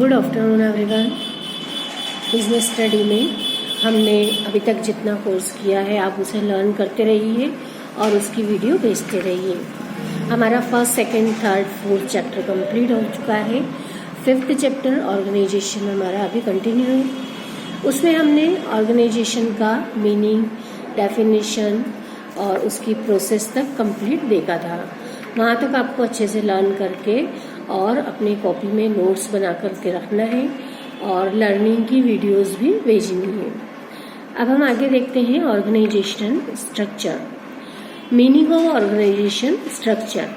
Good afternoon everyone. Business study में हमने अभी तक जितना कोर्स किया है आप उसे लर्न करते रहिए और उसकी वीडियो भेजते रहिए। हमारा first, second, third, fourth chapter complete हो चुका है। फिफ्थ चैप्टर ऑर्गेनाइजेशन हमारा अभी कंटिन्यू है। उसमें हमने ऑर्गेनाइजेशन का मीनिंग, डेफिनेशन और उसकी प्रोसेस तक कंप्लीट देखा था। वहाँ तक आपको अच्छे से लर्न करके और अपनी कॉपी में नोट्स बना करके रखना है और लर्निंग की वीडियोस भी भेजनी है। अब हम आगे देखते हैं organisation structure. Meaning of organisation structure.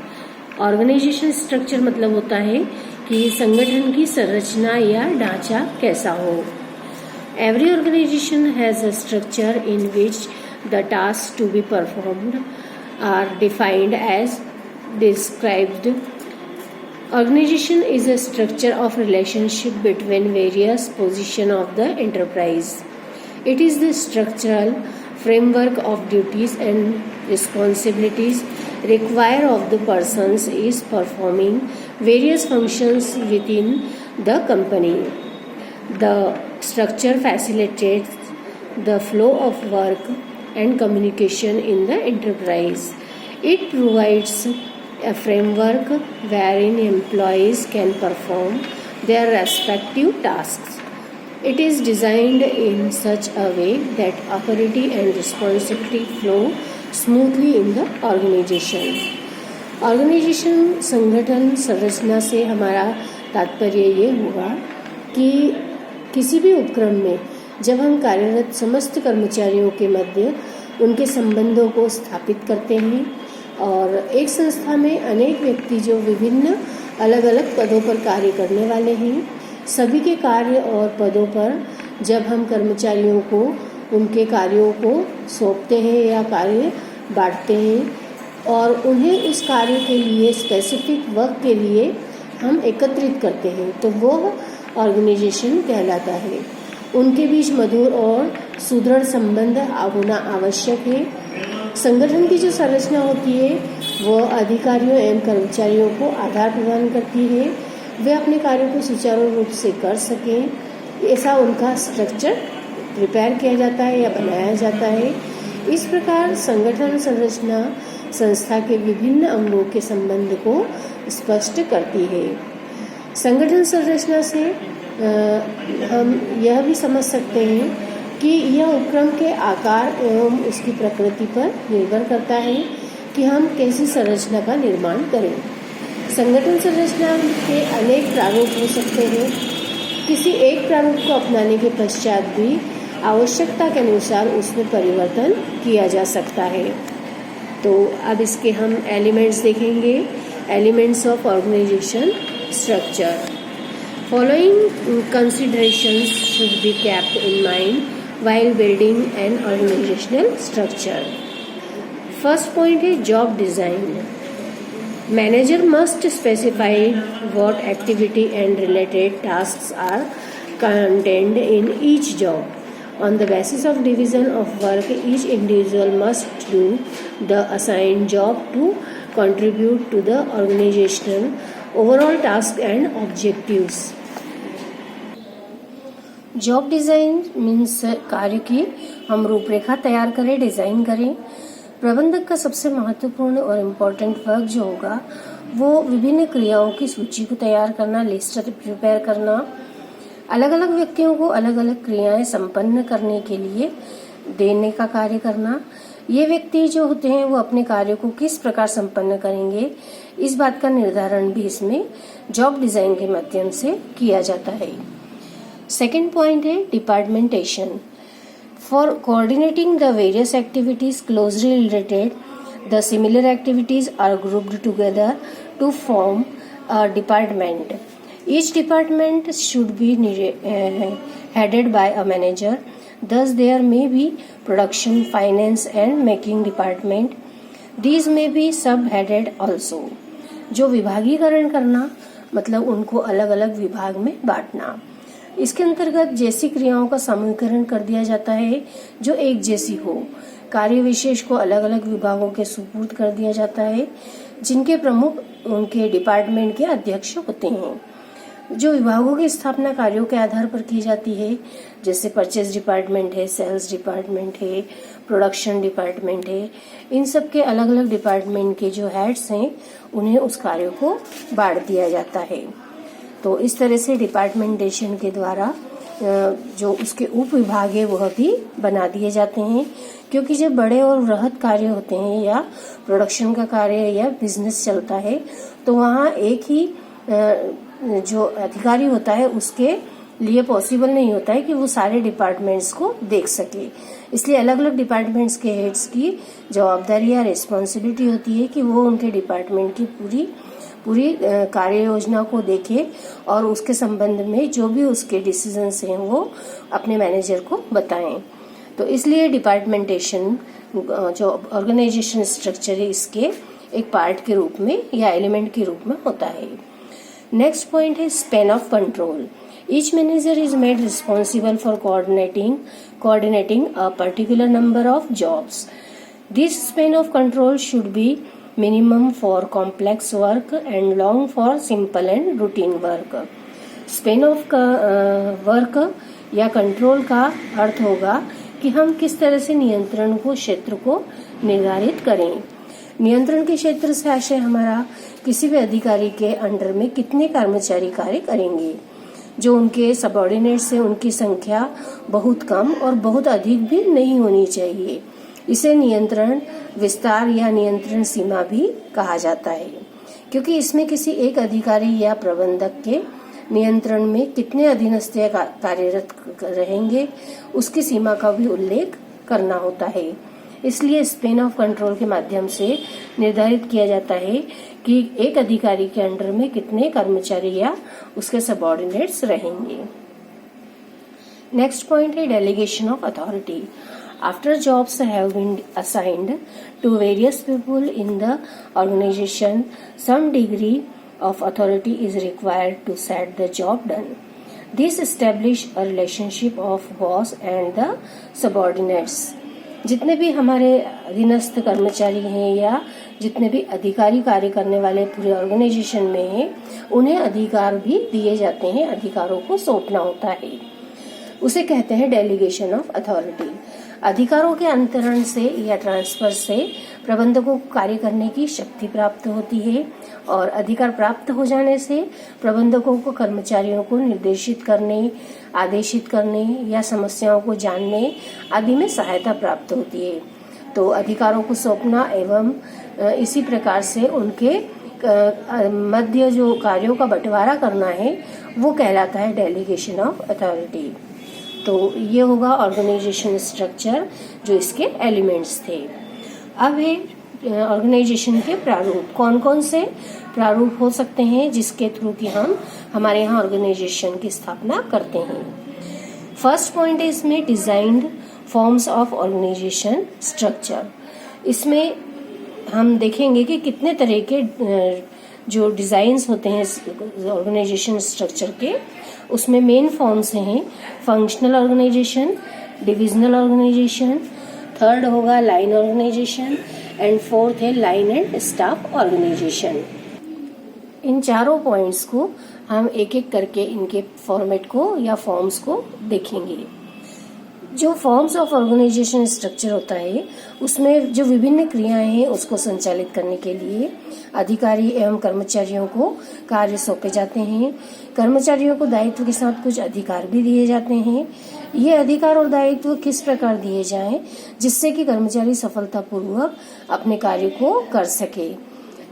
Organisation structure मतलब होता है कि संगठन की संरचना या ढांचा कैसा हो। Every organisation has a structure in which the task to be performed are defined as described. Organization is a structure of relationship between various positions of the enterprise. It is the structural framework of duties and responsibilities required of the persons is performing various functions within the company. The structure facilitates the flow of work and communication in the enterprise. It provides a framework wherein employees can perform their respective tasks. It is designed in such a way that authority and responsibility flow smoothly in the organization. Organization संगठन संरचना से हमारा तात्पर्य ये हुआ कि किसी भी उपक्रम में जब हम कार्यरत समस्त कर्मचारियों के मध्य उनके संबंधों को स्थापित करते हैं और एक संस्था में अनेक व्यक्ति जो विभिन्न अलग अलग पदों पर कार्य करने वाले हैं, सभी के कार्य और पदों पर जब हम कर्मचारियों को उनके कार्यों को सौंपते हैं या कार्य बांटते हैं और उन्हें उस कार्य के लिए स्पेसिफिक वर्क के लिए हम एकत्रित करते हैं, तो वो ऑर्गेनाइजेशन कहलाता है। उनके बीच मधुर और सुदृढ़ संबंध होना आवश्यक है। संगठन की जो संरचना होती है वो अधिकारियों एवं कर्मचारियों को आधार प्रदान करती है, वे अपने कार्यों को सुचारू रूप से कर सकें, ऐसा उनका स्ट्रक्चर प्रिपेयर किया जाता है या बनाया जाता है। इस प्रकार संगठन संरचना संस्था के विभिन्न अंगों के संबंध को स्पष्ट करती है। संगठन संरचना से हम यह भी समझ सकते हैं कि यह उपक्रम के आकार एवं उसकी प्रकृति पर निर्भर करता है कि हम कैसी संरचना का निर्माण करें। संगठन संरचना के अनेक प्रारूप हो सकते हैं। किसी एक प्रारूप को अपनाने के पश्चात भी आवश्यकता के अनुसार उसमें परिवर्तन किया जा सकता है। तो अब इसके हम एलिमेंट्स देखेंगे। Elements of organisation structure. Following considerations should be kept in mind while building an organizational structure. First point is job design. Manager must specify what activity and related tasks are contained in each job. On the basis of division of work, each individual must do the assigned job to contribute to the organizational overall task and objectives. Job design means कार्य की हम रूपरेखा तैयार करें, design करें। प्रबंधक का सबसे महत्वपूर्ण और इम्पोर्टेंट वर्क जो होगा वो विभिन्न क्रियाओं की सूची को तैयार करना, लिस्ट प्रिपेयर करना, अलग अलग व्यक्तियों को अलग अलग क्रियाएं संपन्न करने के लिए देने का कार्य करना। ये व्यक्ति जो होते हैं वो अपने कार्य को किस प्रकार संपन्न करेंगे, इस बात का निर्धारण भी इसमें जॉब डिज़ाइन के माध्यम से किया जाता है। सेकेंड पॉइंट है departmentation. For coordinating the various activities closely related, the similar activities are grouped together to form a department. Each department should be headed by a manager. Thus there may be production, finance and making department. These may be sub-headed also. जो विभागीकरण करना मतलब उनको अलग अलग विभाग में बांटना। इसके अंतर्गत जैसी क्रियाओं का समूहीकरण कर दिया जाता है जो एक जैसी हो। कार्य विशेष को अलग अलग विभागों के सुपुर्द कर दिया जाता है जिनके प्रमुख उनके डिपार्टमेंट के अध्यक्ष होते हैं। जो विभागों की स्थापना कार्यों के आधार पर की जाती है, जैसे परचेज डिपार्टमेंट है, सेल्स डिपार्टमेंट है, प्रोडक्शन डिपार्टमेंट है, इन सब के अलग अलग डिपार्टमेंट के जो हेड्स हैं उन्हें उस कार्य को बांट दिया जाता है। तो इस तरह से डिपार्टमेंटेशन के द्वारा जो उसके उप विभाग है वह भी बना दिए जाते हैं, क्योंकि जब बड़े और वृहद कार्य होते हैं या प्रोडक्शन का कार्य या बिजनेस चलता है तो वहाँ एक ही जो अधिकारी होता है उसके लिए पॉसिबल नहीं होता है कि वो सारे डिपार्टमेंट्स को देख सके। इसलिए अलग अलग डिपार्टमेंट्स के हेड्स की जवाबदारी या रिस्पॉन्सिबिलिटी होती है कि वो उनके डिपार्टमेंट की पूरी कार्य योजना को देखे और उसके संबंध में जो भी उसके डिसीजंस हैं वो अपने मैनेजर को बताएं। तो इसलिए डिपार्टमेंटेशन जो ऑर्गेनाइजेशन स्ट्रक्चर है इसके एक पार्ट के रूप में या एलिमेंट के रूप में होता है। नेक्स्ट पॉइंट है span of control. Each manager is made responsible for coordinating a particular number of jobs. This span of control should be minimum for complex work and long for simple and routine work. Span of work या control का अर्थ होगा कि हम किस तरह से नियंत्रण को क्षेत्र को निर्धारित करें। नियंत्रण के क्षेत्र से आशय हमारा किसी भी अधिकारी के अंडर में कितने कर्मचारी कार्य करेंगे। जो उनके सबऑर्डिनेट्स हैं उनकी संख्या बहुत कम और बहुत अधिक भी नहीं होनी चाहिए। इसे नियंत्रण विस्तार या नियंत्रण सीमा भी कहा जाता है, क्योंकि इसमें किसी एक अधिकारी या प्रबंधक के नियंत्रण में कितने अधीनस्थ कार्यरत रहेंगे उसकी सीमा का भी उल्लेख करना होता है। इसलिए स्पेन ऑफ कंट्रोल के माध्यम से निर्धारित किया जाता है कि एक अधिकारी के अंडर में कितने कर्मचारी या उसके सबऑर्डिनेट्स रहेंगे। नेक्स्ट पॉइंट है delegation of authority. After jobs have been assigned to various people in the organization, some degree of authority is required to set the job done. This establish a relationship of boss and the subordinates. जितने भी हमारे अधीनस्थ कर्मचारी हैं या जितने भी अधिकारी कार्य करने वाले पूरे ऑर्गेनाइजेशन में हैं, उन्हें अधिकार भी दिए जाते हैं, अधिकारों को सौंपना होता है। उसे कहते हैं डेलीगेशन ऑफ अथॉरिटी। अधिकारों के अंतरण से या ट्रांसफर से प्रबंधकों को कार्य करने की शक्ति प्राप्त होती है और अधिकार प्राप्त हो जाने से प्रबंधकों को कर्मचारियों को निर्देशित करने, आदेशित करने या समस्याओं को जानने आदि में सहायता प्राप्त होती है। तो अधिकारों को सौंपना एवं इसी प्रकार से उनके मध्य जो कार्यों का बंटवारा करना है वो कहलाता है डेलीगेशन ऑफ अथॉरिटी। तो ये होगा ऑर्गेनाइजेशन स्ट्रक्चर जो इसके एलिमेंट्स थे। अब है ऑर्गेनाइजेशन के प्रारूप। कौन कौन से प्रारूप हो सकते हैं जिसके थ्रू कि हम हमारे यहाँ ऑर्गेनाइजेशन की स्थापना करते हैं। फर्स्ट पॉइंट है इसमें designed forms of organisation structure. इसमें हम देखेंगे कि कितने तरह के जो डिजाइन्स होते हैं ऑर्गेनाइजेशन स्ट्रक्चर के, उसमें मेन फॉर्म्स हैं functional organisation, divisional organisation, third होगा लाइन ऑर्गेनाइजेशन एंड फोर्थ है लाइन एंड स्टाफ ऑर्गेनाइजेशन। इन चारों पॉइंट्स को हम एक एक करके इनके फॉर्मेट को या फॉर्म्स को देखेंगे। जो फॉर्म्स ऑफ ऑर्गेनाइजेशन स्ट्रक्चर होता है उसमें जो विभिन्न क्रियाएं हैं उसको संचालित करने के लिए अधिकारी एवं कर्मचारियों को कार्य सौंपे जाते हैं। कर्मचारियों को दायित्व के साथ कुछ अधिकार भी दिए जाते हैं। ये अधिकार और दायित्व किस प्रकार दिए जाएं जिससे कि कर्मचारी सफलतापूर्वक अपने कार्य को कर सके।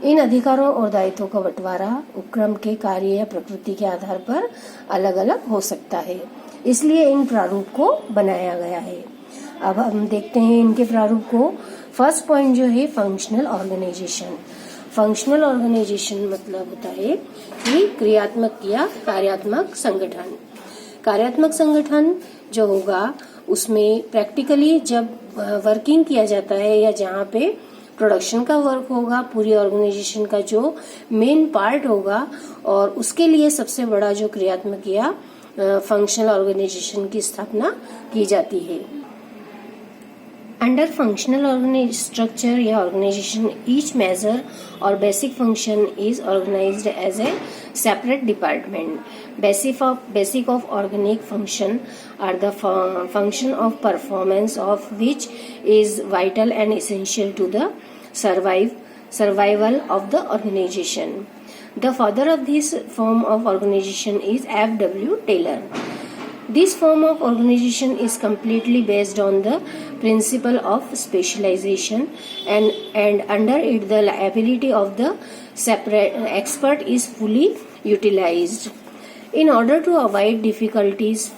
इन अधिकारों और दायित्वों का बंटवारा उपक्रम के कार्य या प्रकृति के आधार पर अलग अलग हो सकता है, इसलिए इन प्रारूप को बनाया गया है। अब हम देखते हैं इनके प्रारूप को। फर्स्ट पॉइंट जो है फंक्शनल ऑर्गेनाइजेशन। फंक्शनल ऑर्गेनाइजेशन मतलब होता है कि क्रियात्मक या कार्यात्मक संगठन। कार्यात्मक संगठन जो होगा उसमें प्रैक्टिकली जब वर्किंग किया जाता है या जहाँ पे प्रोडक्शन का वर्क होगा, पूरी ऑर्गेनाइजेशन का जो मेन पार्ट होगा और उसके लिए सबसे बड़ा जो क्रियात्मक या फंक्शनल ऑर्गेनाइजेशन की स्थापना की जाती है। Under functional structure या organization, each measure or basic function is organized as a separate department. Basic of organic function are the function of performance of which is vital and essential to the survival of the organization. The father of this form of organization is F.W. Taylor. This form of organization is completely based on the principle of specialization, and under it the ability of the separate expert is fully utilized. In order to avoid difficulties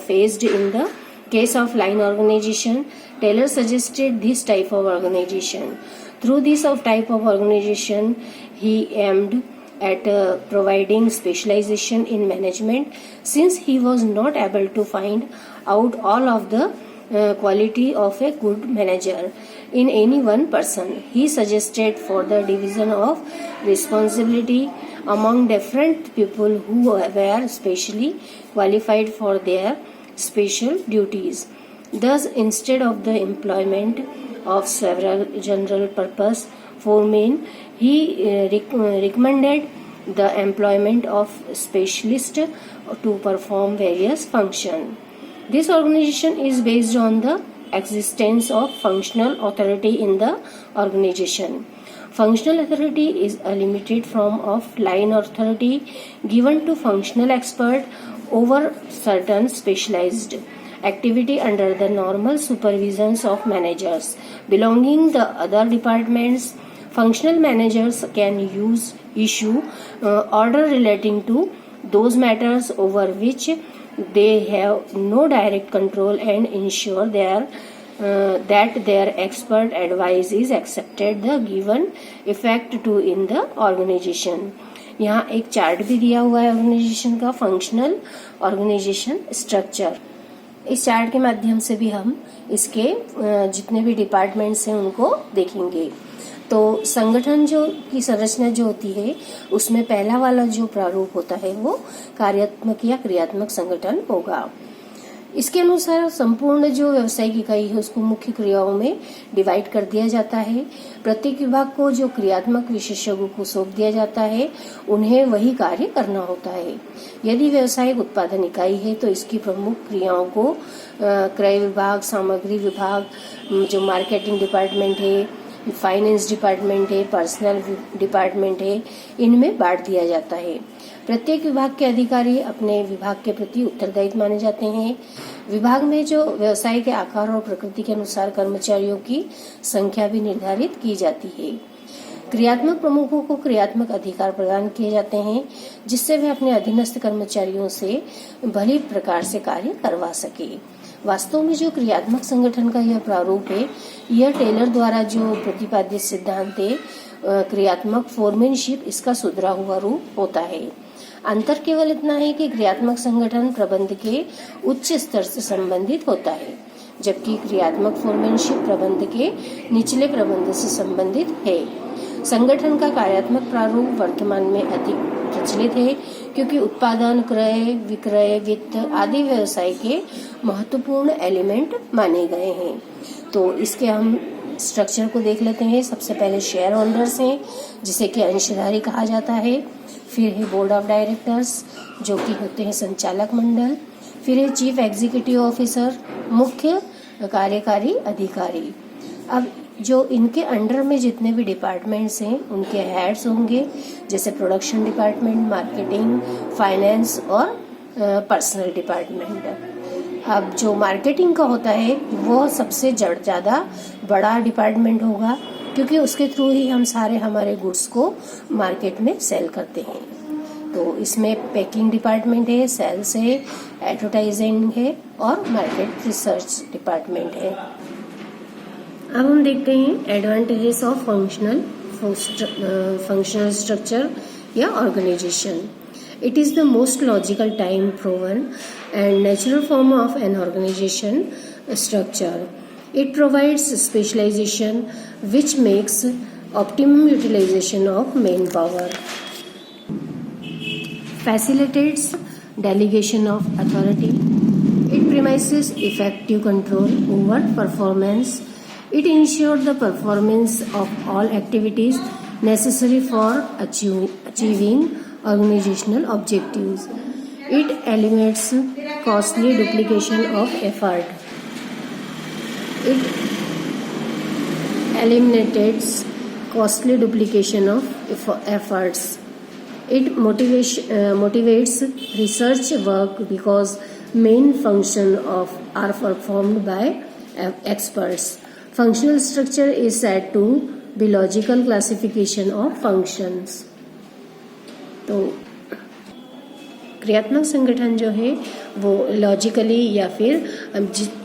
faced in the case of line organization, Taylor suggested this type of organization. Through this type of organization, he aimed at providing specialization in management, since he was not able to find out all of the quality of a good manager in any one person. He suggested for the division of responsibility among different people who were specially qualified for their special duties. Thus, instead of the employment of several general purpose foremen, he recommended the employment of specialists to perform various functions. This organization is based on the existence of functional authority in the organization. Functional authority is a limited form of line authority given to functional expert over certain specialized activity under the normal supervisions of managers belonging the other departments. Functional managers can issue order relating to those matters over which they have no direct control and ensure that their expert advice is accepted the given effect to in the organization. यहाँ एक chart भी दिया हुआ है organisation का, functional organisation structure. इस chart के माध्यम से भी हम इसके जितने भी डिपार्टमेंट्स हैं उनको देखेंगे. तो संगठन जो की संरचना जो होती है उसमें पहला वाला जो प्रारूप होता है वो कार्यात्मक या क्रियात्मक संगठन होगा. इसके अनुसार संपूर्ण जो व्यावसायिक इकाई है उसको मुख्य क्रियाओं में डिवाइड कर दिया जाता है. प्रत्येक विभाग को जो क्रियात्मक विशेषज्ञों को सौंप दिया जाता है उन्हें वही कार्य करना होता है. यदि व्यावसायिक उत्पादन इकाई है तो इसकी प्रमुख क्रियाओं को क्रय विभाग, सामग्री विभाग, जो मार्केटिंग डिपार्टमेंट है, फाइनेंस डिपार्टमेंट है, पर्सनल डिपार्टमेंट है, इनमें बांट दिया जाता है. प्रत्येक विभाग के अधिकारी अपने विभाग के प्रति उत्तरदायित्व माने जाते हैं. विभाग में जो व्यवसाय के आकार और प्रकृति के अनुसार कर्मचारियों की संख्या भी निर्धारित की जाती है. क्रियात्मक प्रमुखों को क्रियात्मक अधिकार प्रदान किए जाते हैं जिससे वे अपने अधीनस्थ कर्मचारियों से भली प्रकार से कार्य करवा सके. वास्तव में जो क्रियात्मक संगठन का यह प्रारूप है यह टेलर द्वारा जो प्रतिपादित सिद्धांत है क्रियात्मक फोरमैनशिप, इसका सुधरा हुआ रूप होता है. अंतर केवल इतना है कि क्रियात्मक संगठन प्रबंध के उच्च स्तर से संबंधित होता है जबकि क्रियात्मक फोरमैनशिप प्रबंध के निचले प्रबंध से संबंधित है. संगठन का कार्यात्मक प्रारूप वर्तमान में अधिक प्रचलित है क्योंकि उत्पादन, क्रय, विक्रय, वित्त आदि व्यवसाय के महत्वपूर्ण एलिमेंट माने गए हैं. तो इसके हम स्ट्रक्चर को देख लेते हैं. सबसे पहले शेयर होल्डर्स हैं जिसे कि अंशधारी कहा जाता है. फिर है बोर्ड ऑफ डायरेक्टर्स जो कि होते हैं संचालक मंडल. फिर है चीफ एग्जीक्यूटिव ऑफिसर, मुख्य कार्यकारी अधिकारी. अब जो इनके अंडर में जितने भी डिपार्टमेंट्स हैं उनके हेड्स होंगे जैसे प्रोडक्शन डिपार्टमेंट, मार्केटिंग, फाइनेंस और पर्सनल डिपार्टमेंट. अब जो मार्केटिंग का होता है वो सबसे ज़्यादा बड़ा डिपार्टमेंट होगा क्योंकि उसके थ्रू ही हम सारे हमारे गुड्स को मार्केट में सेल करते हैं. तो इसमें पैकिंग डिपार्टमेंट है, सेल्स है, एडवर्टाइजिंग है और मार्केट रिसर्च डिपार्टमेंट है. अब हम देखते हैं एडवांटेजेस ऑफ फंक्शनल स्ट्रक्चर या organisation. It is the most logical, time proven and natural form of an organization structure. It provides specialization which makes optimum utilization of manpower, facilitates delegation of authority. It premises effective control over performance. It ensures the performance of all activities necessary for achieving organizational objectives. It eliminates costly duplication of effort. It eliminates costly duplication of efforts. It motivates research work because main function are performed by experts. Functional structure is said to be logical classification of functions. तो क्रियात्मक संगठन जो है वो logically या फिर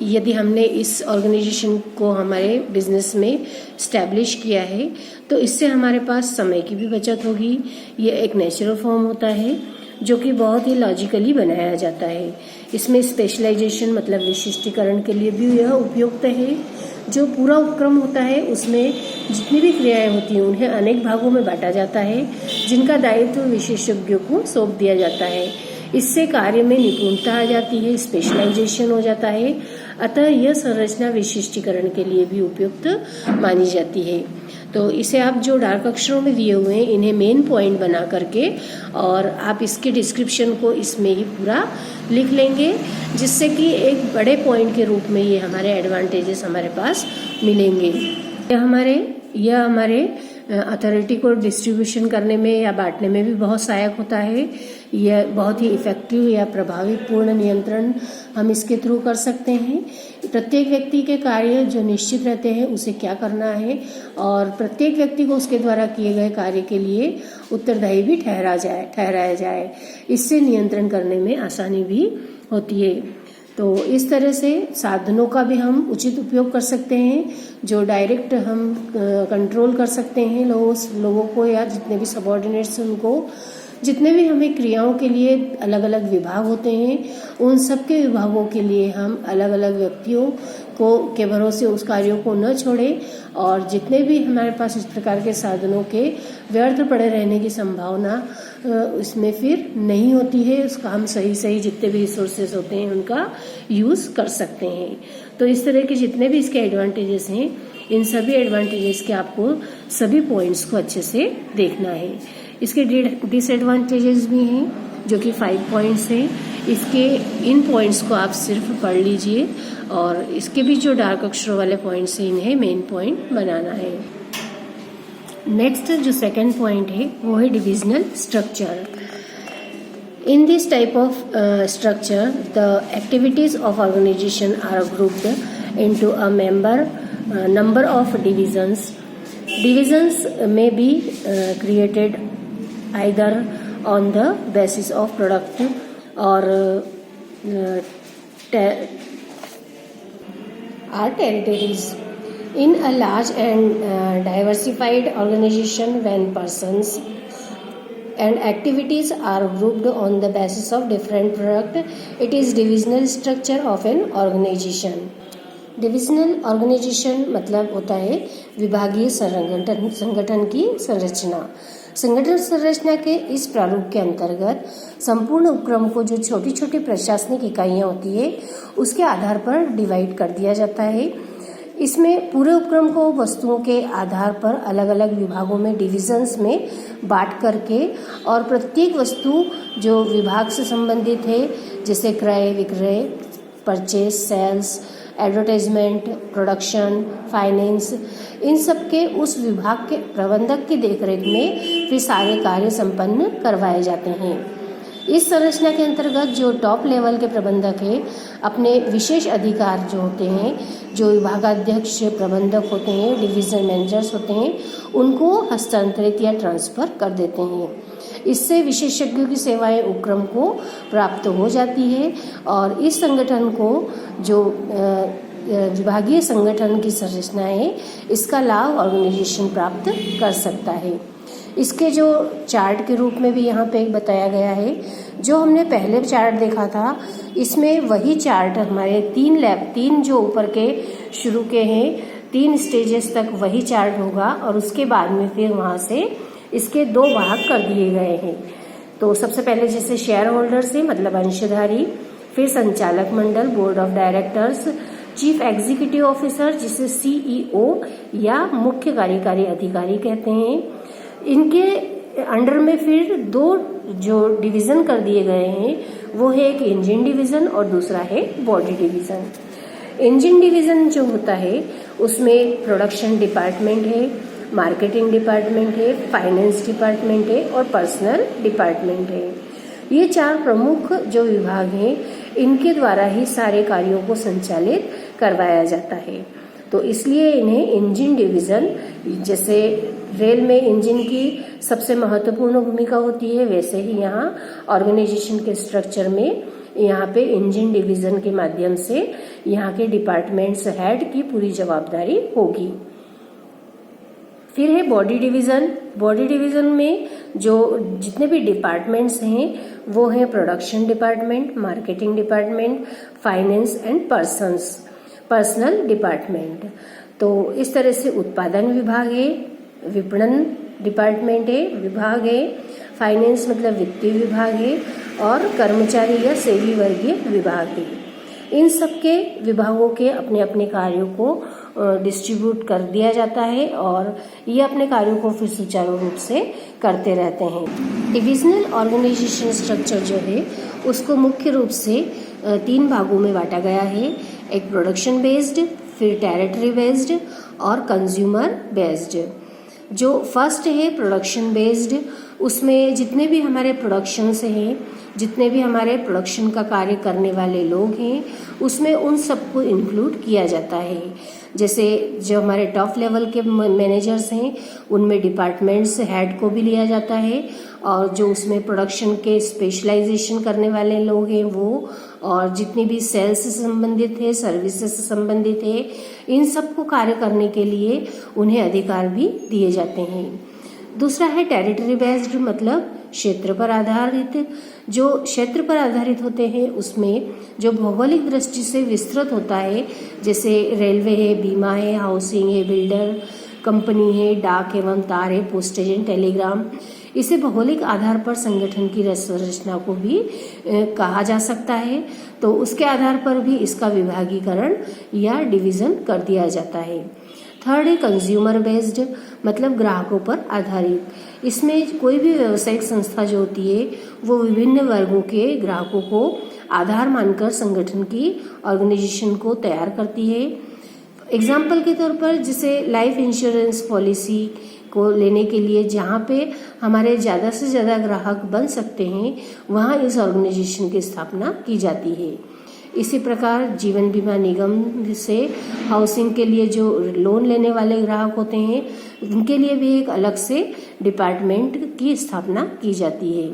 यदि हमने इस ऑर्गेनाइजेशन को हमारे बिजनेस में स्टैब्लिश किया है तो इससे हमारे पास समय की भी बचत होगी। ये एक नेचुरल फॉर्म होता है जो कि बहुत ही लॉजिकली बनाया जाता है। इसमें स्पेशलाइजेशन मतलब विशिष्टीकरण के लिए भी यह उपयुक्त है। जो पूरा उपक्रम होता है उसमें जितनी भी क्रियाएं होती हैं उन्हें अनेक भागों में बांटा जाता है जिनका दायित्व विशेषज्ञों को सौंप दिया जाता है। इससे कार्य में निपुणता आ जाती है, स्पेशलाइजेशन हो जाता है। अतः यह संरचना विशिष्टीकरण के लिए भी उपयुक्त मानी जाती है। तो इसे आप जो डार्क अक्षरों में दिए हुए हैं इन्हें मेन पॉइंट बना करके और आप इसके डिस्क्रिप्शन को इसमें ही पूरा लिख लेंगे जिससे कि एक बड़े पॉइंट के रूप में ये हमारे एडवांटेजेस हमारे पास मिलेंगे। यह हमारे अथॉरिटी को डिस्ट्रीब्यूशन करने में या बांटने में भी बहुत सहायक होता है। यह बहुत ही इफेक्टिव या प्रभावी पूर्ण नियंत्रण हम इसके थ्रू कर सकते हैं। प्रत्येक व्यक्ति के कार्य जो निश्चित रहते हैं उसे क्या करना है और प्रत्येक व्यक्ति को उसके द्वारा किए गए कार्य के लिए उत्तरदायी भी ठहराया जाए। इससे नियंत्रण करने में आसानी भी होती है। तो इस तरह से साधनों का भी हम उचित उपयोग कर सकते हैं जो डायरेक्ट हम कंट्रोल कर सकते हैं लोगों को या जितने भी सबऑर्डिनेट्स हैं उनको। जितने भी हमें क्रियाओं के लिए अलग अलग विभाग होते हैं उन सब के विभागों के लिए हम अलग अलग व्यक्तियों को के भरोसे उस कार्यों को न छोड़ें और जितने भी हमारे पास इस प्रकार के साधनों के व्यर्थ पड़े रहने की संभावना इसमें फिर नहीं होती है। उसका हम सही जितने भी रिसोर्सेज होते हैं उनका यूज कर सकते हैं। तो इस तरह के जितने भी इसके एडवांटेजेस हैं इन सभी एडवांटेजेस के आपको सभी पॉइंट्स को अच्छे से देखना है। इसके डिसएडवांटेजेस भी हैं जो कि 5 पॉइंट्स हैं। इसके इन पॉइंट्स को आप सिर्फ पढ़ लीजिए और इसके भी जो डार्क अक्षरों वाले पॉइंट्स हैं इन्हें मेन पॉइंट बनाना है। नेक्स्ट जो सेकंड पॉइंट है वो है divisional structure. In this type of structure, the activities of organization are grouped into a number of divisions. Divisions may be created either on the basis of product or territories. In a large and diversified organization, when persons and activities are grouped on the basis of different product, it is divisional structure of an organization. Divisional organisation मतलब होता है विभागीय संगठन की संरचना। संगठन संरचना के इस प्रारूप के अंतर्गत संपूर्ण उपक्रम को जो छोटी छोटी प्रशासनिक इकाइयां होती है उसके आधार पर डिवाइड कर दिया जाता है। इसमें पूरे उपक्रम को वस्तुओं के आधार पर अलग अलग विभागों में डिविजन्स में बांट करके और प्रत्येक वस्तु जो विभाग से संबंधित है जैसे क्रय विक्रय, purchase, sales, advertisement, production, finance, इन सब के उस विभाग के प्रबंधक की देखरेख में फिर सारे कार्य संपन्न करवाए जाते हैं। इस संरचना के अंतर्गत जो टॉप लेवल के प्रबंधक हैं अपने विशेष अधिकार जो होते हैं, जो विभागाध्यक्ष प्रबंधक होते हैं, डिवीजन मैनेजर्स होते हैं, उनको हस्तांतरित या ट्रांसफर कर देते हैं। इससे विशेषज्ञों की सेवाएं उपक्रम को प्राप्त हो जाती है और इस संगठन को जो विभागीय संगठन की संरचना है इसका लाभ ऑर्गेनाइजेशन प्राप्त कर सकता है। इसके जो चार्ट के रूप में भी यहाँ पे बताया गया है, जो हमने पहले चार्ट देखा था इसमें वही चार्ट हमारे तीन जो ऊपर के शुरू के हैं 3 स्टेजेस तक वही चार्ट होगा और उसके बाद में फिर वहाँ से इसके 2 भाग कर दिए गए हैं। तो सबसे पहले जैसे शेयर होल्डर से मतलब अंशधारी, फिर संचालक मंडल, board of directors, chief executive officer जिसे सीईओ या मुख्य कार्यकारी अधिकारी कहते हैं। इनके अंडर में फिर दो जो डिवीजन कर दिए गए हैं वो है एक इंजन डिवीजन और दूसरा है बॉडी डिवीजन। इंजन डिवीजन जो होता है उसमें प्रोडक्शन डिपार्टमेंट है, मार्केटिंग डिपार्टमेंट है, फाइनेंस डिपार्टमेंट है और पर्सनल डिपार्टमेंट है। ये चार प्रमुख जो विभाग हैं इनके द्वारा ही सारे कार्यों को संचालित करवाया जाता है। तो इसलिए इन्हें इंजन डिवीजन, जैसे रेल में इंजन की सबसे महत्वपूर्ण भूमिका होती है वैसे ही यहाँ ऑर्गेनाइजेशन के स्ट्रक्चर में यहाँ पे इंजन डिवीजन के माध्यम से यहाँ के डिपार्टमेंट्स हेड की पूरी जवाबदारी होगी। फिर है बॉडी डिवीजन। बॉडी डिवीजन में जो जितने भी डिपार्टमेंट्स हैं वो है production department, marketing department, finance and personal department. तो इस तरह से उत्पादन विभाग है, विपणन डिपार्टमेंट है, विभाग है, फाइनेंस मतलब वित्तीय विभाग है और कर्मचारी या सेवी वर्गीय विभाग है। इन सबके विभागों के अपने अपने कार्यों को डिस्ट्रीब्यूट कर दिया जाता है और ये अपने कार्यों को फिर सुचारू रूप से करते रहते हैं। डिविजनल ऑर्गेनाइजेशन स्ट्रक्चर जो है उसको मुख्य रूप से 3 भागों में बांटा गया है। एक प्रोडक्शन बेस्ड, फिर टेरिटरी बेस्ड और कंज्यूमर बेस्ड। जो फर्स्ट है प्रोडक्शन बेस्ड, उसमें जितने भी हमारे प्रोडक्शंस हैं, जितने भी हमारे प्रोडक्शन का कार्य करने वाले लोग हैं उसमें उन सबको इंक्लूड किया जाता है। जैसे जो हमारे टॉप लेवल के मैनेजर्स हैं उनमें डिपार्टमेंट्स हेड को भी लिया जाता है और जो उसमें प्रोडक्शन के स्पेशलाइजेशन करने वाले लोग हैं वो, और जितनी भी सेल्स से संबंधित है, सर्विसेज से संबंधित है, इन सबको कार्य करने के लिए उन्हें अधिकार भी दिए जाते हैं। दूसरा है टेरिटरी बेस्ड, मतलब क्षेत्र पर आधारित। जो क्षेत्र पर आधारित होते हैं उसमें जो भौगोलिक दृष्टि से विस्तृत होता है, जैसे रेलवे है, बीमा है, हाउसिंग है, बिल्डर कंपनी है, डाक एवं तार है, पोस्टेज एंड टेलीग्राम। इसे भौगोलिक आधार पर संगठन की संरचना को भी कहा जा सकता है। तो उसके आधार पर भी इसका विभागीकरण या डिवीजन कर दिया जाता है। थर्ड है कंज्यूमर बेस्ड, मतलब ग्राहकों पर आधारित। इसमें कोई भी व्यावसायिक संस्था जो होती है वो विभिन्न वर्गों के ग्राहकों को आधार मानकर संगठन की ऑर्गेनाइजेशन को तैयार करती है। एग्जाम्पल के तौर पर जैसे लाइफ इंश्योरेंस पॉलिसी को लेने के लिए जहाँ पे हमारे ज़्यादा से ज़्यादा ग्राहक बन सकते हैं वहाँ इस ऑर्गेनाइजेशन की स्थापना की जाती है। इसी प्रकार जीवन बीमा निगम से हाउसिंग के लिए जो लोन लेने वाले ग्राहक होते हैं उनके लिए भी एक अलग से डिपार्टमेंट की स्थापना की जाती है।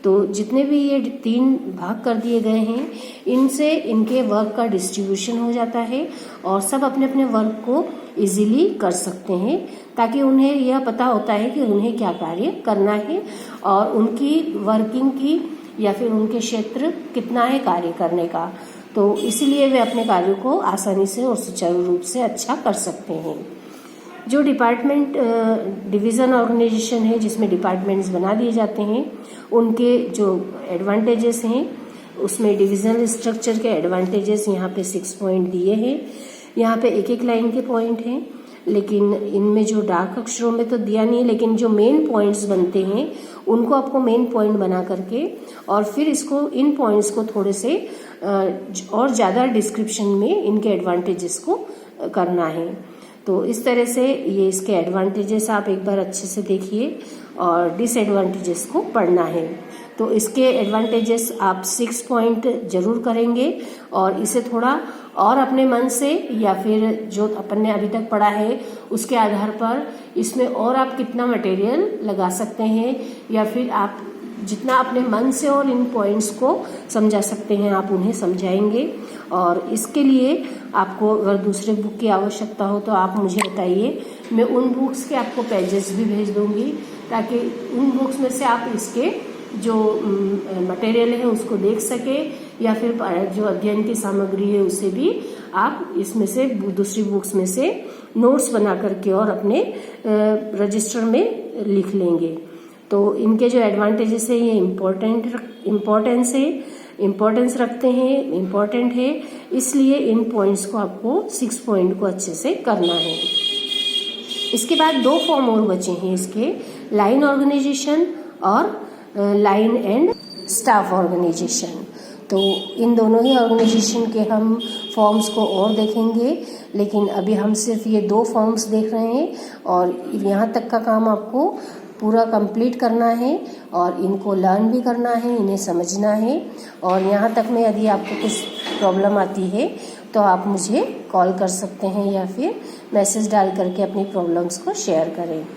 तो जितने भी ये 3 भाग कर दिए गए हैं इनसे इनके वर्क का डिस्ट्रीब्यूशन हो जाता है और सब अपने अपने वर्क को इजीली कर सकते हैं, ताकि उन्हें यह पता होता है कि उन्हें क्या कार्य करना है और उनकी वर्किंग की या फिर उनके क्षेत्र कितना है कार्य करने का। तो इसीलिए वे अपने कार्यों को आसानी से और सुचारू रूप से अच्छा कर सकते हैं। जो डिपार्टमेंट डिवीज़न ऑर्गेनाइजेशन है जिसमें डिपार्टमेंट्स बना दिए जाते हैं उनके जो एडवांटेजेस हैं उसमें डिविजनल स्ट्रक्चर के एडवांटेजेस यहाँ पे 6 पॉइंट दिए हैं। यहाँ पे एक एक लाइन के पॉइंट हैं, लेकिन इनमें जो डार्क अक्षरों में तो दिया नहीं है, लेकिन जो मेन पॉइंट्स बनते हैं उनको आपको मेन पॉइंट बना करके और फिर इसको इन पॉइंट्स को थोड़े से और ज़्यादा डिस्क्रिप्शन में इनके एडवांटेजेस को करना है। तो इस तरह से ये इसके एडवांटेजेस आप एक बार अच्छे से देखिए और डिसएडवांटेजेस को पढ़ना है। तो इसके एडवांटेजेस आप 6 पॉइंट जरूर करेंगे और इसे थोड़ा और अपने मन से या फिर जो अपन ने अभी तक पढ़ा है उसके आधार पर इसमें और आप कितना मटेरियल लगा सकते हैं या फिर आप जितना अपने मन से और इन पॉइंट्स को समझा सकते हैं आप उन्हें समझाएंगे। और इसके लिए आपको अगर दूसरे बुक की आवश्यकता हो तो आप मुझे बताइए, मैं उन बुक्स के आपको पेजेस भी भेज दूंगी ताकि उन बुक्स में से आप इसके जो मटेरियल है उसको देख सके या फिर जो अध्ययन की सामग्री है उसे भी आप इसमें से दूसरी बुक्स में से नोट्स बना करके और अपने रजिस्टर में लिख लेंगे। तो इनके जो एडवांटेजेस है ये इम्पोर्टेंस है, इम्पोर्टेंस रखते हैं, इम्पोर्टेंट है, इसलिए इन पॉइंट्स को आपको 6 पॉइंट को अच्छे से करना है। इसके बाद 2 फॉर्म और बचे हैं इसके, लाइन ऑर्गेनाइजेशन और लाइन एंड स्टाफ ऑर्गेनाइजेशन। तो इन दोनों ही ऑर्गेनाइजेशन के हम फॉर्म्स को और देखेंगे, लेकिन अभी हम सिर्फ ये 2 फॉर्म्स देख रहे हैं और यहाँ तक का काम आपको पूरा कंप्लीट करना है और इनको लर्न भी करना है, इन्हें समझना है। और यहाँ तक में यदि आपको कुछ प्रॉब्लम आती है तो आप मुझे कॉल कर सकते हैं या फिर मैसेज डाल करके अपनी प्रॉब्लम्स को शेयर करें।